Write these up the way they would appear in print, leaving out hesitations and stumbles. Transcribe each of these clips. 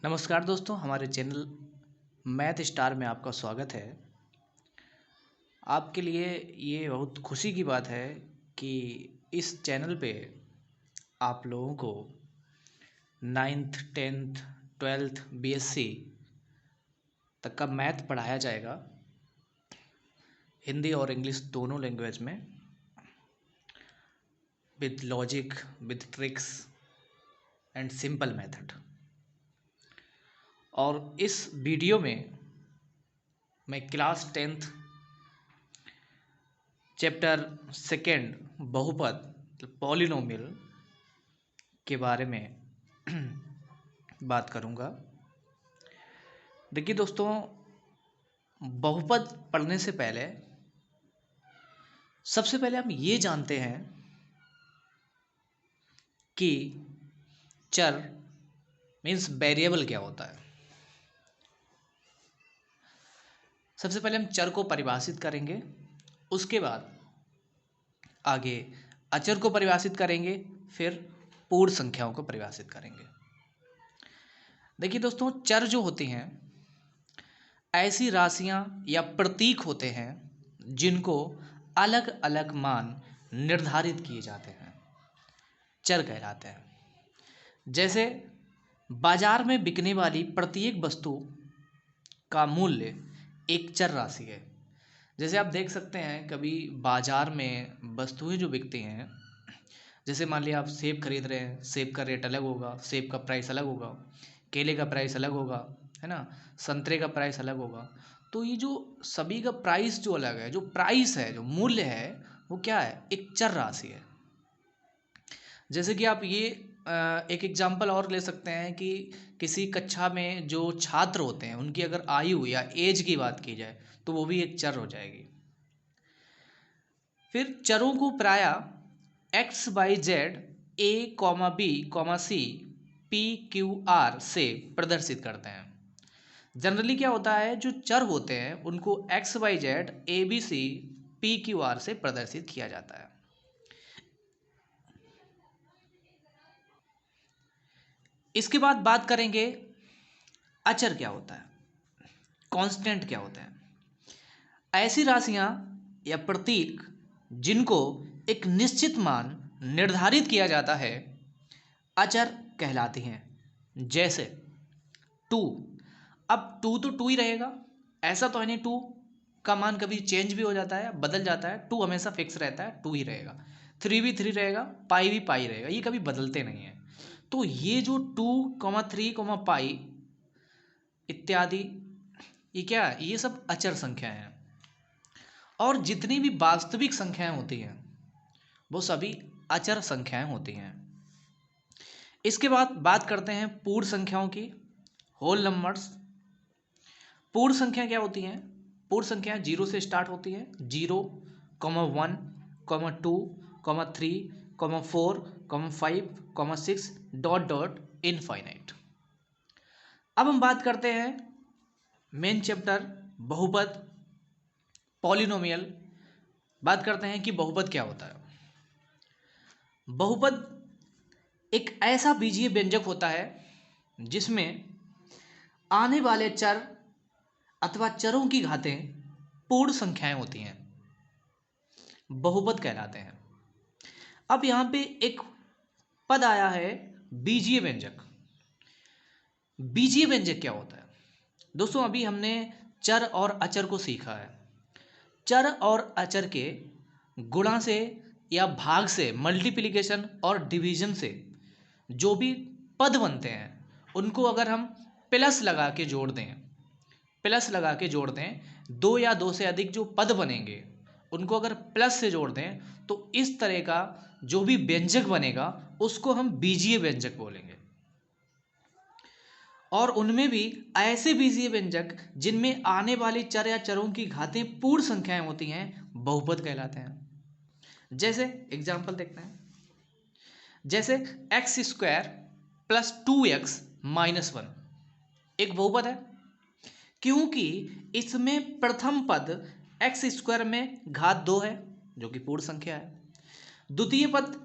नमस्कार दोस्तों, हमारे चैनल मैथ स्टार में आपका स्वागत है। आपके लिए ये बहुत खुशी की बात है कि इस चैनल पे आप लोगों को 9th 10th 12th बीएससी तक का मैथ पढ़ाया जाएगा, हिंदी और इंग्लिश दोनों लैंग्वेज में, with logic, with tricks and simple method. और इस वीडियो में मैं क्लास 10th चैप्टर 2 बहुपद पॉलिनोमियल के बारे में बात करूंगा। देखिए दोस्तों, बहुपद पढ़ने से पहले सबसे पहले हम ये जानते हैं कि चर मीन्स वेरिएबल क्या होता है। सबसे पहले हम चर को परिभाषित करेंगे, उसके बाद आगे अचर को परिभाषित करेंगे, फिर पूर्ण संख्याओं को परिभाषित करेंगे। देखिए दोस्तों, चर जो होती हैं ऐसी राशियां या प्रतीक होते हैं जिनको अलग अलग मान निर्धारित किए जाते हैं, चर कहलाते हैं। जैसे बाजार में बिकने वाली प्रत्येक वस्तु का मूल्य एक चर राशि है। जैसे आप देख सकते हैं, कभी बाजार में वस्तुएं जो बिकती हैं, जैसे मान लिया आप सेब खरीद रहे हैं, सेब का रेट अलग होगा, सेब का प्राइस अलग होगा, केले का प्राइस अलग होगा, है ना, संतरे का प्राइस अलग होगा। तो ये जो सभी का प्राइस जो अलग है, जो प्राइस है, जो मूल्य है, वो क्या है, एक चर राशि है। जैसे कि आप ये एक एग्जाम्पल और ले सकते हैं कि किसी कक्षा में जो छात्र होते हैं उनकी अगर आयु या एज की बात की जाए तो वो भी एक चर हो जाएगी। फिर चरों को प्रायः X Y Z A comma B comma C P Q R से प्रदर्शित करते हैं। जनरली क्या होता है, जो चर होते हैं उनको X Y Z A B C P Q R से प्रदर्शित किया जाता है। इसके बाद बात करेंगे अचर क्या होता है, कांस्टेंट क्या होता है। ऐसी राशियां या प्रतीक जिनको एक निश्चित मान निर्धारित किया जाता है अचर कहलाती हैं। जैसे 2, अब 2 तो 2 ही रहेगा, ऐसा तो है नहीं 2 का मान कभी चेंज भी हो जाता है, बदल जाता है। 2 हमेशा फिक्स रहता है, 2 ही रहेगा। 3 भी 3 रहेगा, पाई भी पाई रहेगा, ये कभी बदलते नहीं हैं। तो ये जो 2, 3, पाई इत्यादि, ये क्या है, ये सब अचर संख्याएं हैं। और जितनी भी वास्तविक संख्याएं होती हैं वो सभी अचर संख्याएं होती हैं। इसके बाद बात करते हैं पूर्ण संख्याओं की, होल नंबर्स। पूर्ण संख्या क्या होती हैं? पूर्ण संख्या 0 से स्टार्ट होती है, 0, 1, 2, 3, 4, 5, 6 डॉट डॉट इनफाइनाइट। अब हम बात करते हैं मेन चैप्टर बहुपद पॉलिनोमियल। बात करते हैं कि बहुपद क्या होता है। बहुपद एक ऐसा बीजीय व्यंजक होता है जिसमें आने वाले चर अथवा चरों की घातें पूर्ण संख्याएं होती हैं, बहुपद कहलाते हैं। अब यहां पे एक पद आया है बीजीय व्यंजक। बीजीय व्यंजक क्या होता है दोस्तों? अभी हमने चर और अचर को सीखा है। चर और अचर के गुणा से या भाग से, मल्टीप्लिकेशन और डिवीजन से जो भी पद बनते हैं उनको अगर हम प्लस लगा के जोड़ दें, प्लस लगा के जोड़ दें, 2 या 2 से अधिक जो पद बनेंगे उनको अगर प्लस से जोड़ दें तो इस तरह का जो भी व्यंजक बनेगा उसको हम बीजीय व्यंजक बोलेंगे। और उनमें भी ऐसे बीजीय व्यंजक जिनमें आने वाली चर या चरों की घातें पूर्ण संख्याएं होती हैं बहुपद कहलाते हैं। जैसे एग्जाम्पल देखते हैं, जैसे x square plus 2x minus 1 एक बहुपद है, क्योंकि इसमें प्रथम पद एक्स स्क्वायर में घात 2 है जो कि पूर्ण संख्या है, द्वितीय पद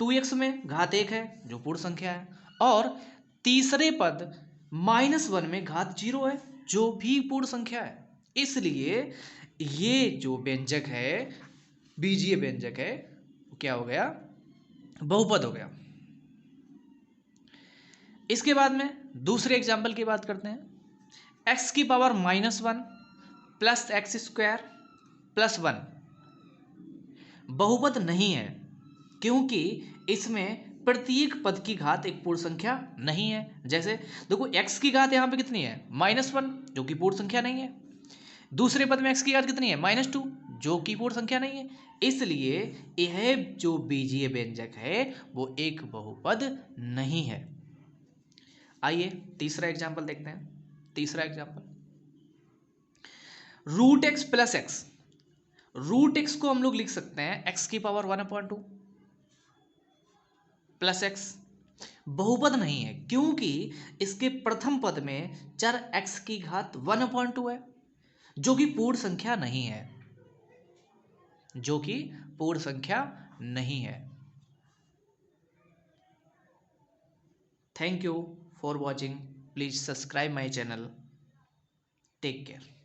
2x में घात 1 है जो पूर्ण संख्या है, और तीसरे पद -1 में घात 0 है, जो भी पूर्ण संख्या है, इसलिए ये जो व्यंजक है, बीजीय व्यंजक है, क्या हो गया, बहुपद हो गया। इसके बाद में दूसरे एग्जाम्पल की बात करते हैं। x की power -1 plus x square plus 1 बहुपद नहीं है, क्योंकि इसमें प्रत्येक पद की घात एक पूर्ण संख्या नहीं है। जैसे देखो x की घात यहाँ पे कितनी है, -1, जो कि पूर्ण संख्या नहीं है। दूसरे पद में x की घात कितनी है, -2, जो कि पूर्ण संख्या नहीं है। इसलिए यह जो बीजीय व्यंजक है वो एक बहुपद नहीं है। आइए तीसरा एग्जाम्पल देखते हैं। तीसरा example, √x plus x. √x को हम लोग लिख सकते हैं x की पावर 1/2 प्लस एक्स। बहुपद नहीं है, क्योंकि इसके प्रथम पद में चर x की घात 1/2 है, जो कि पूर्ण संख्या नहीं है, जो कि पूर्ण संख्या नहीं है। Thank you for watching. Please subscribe my channel. Take care.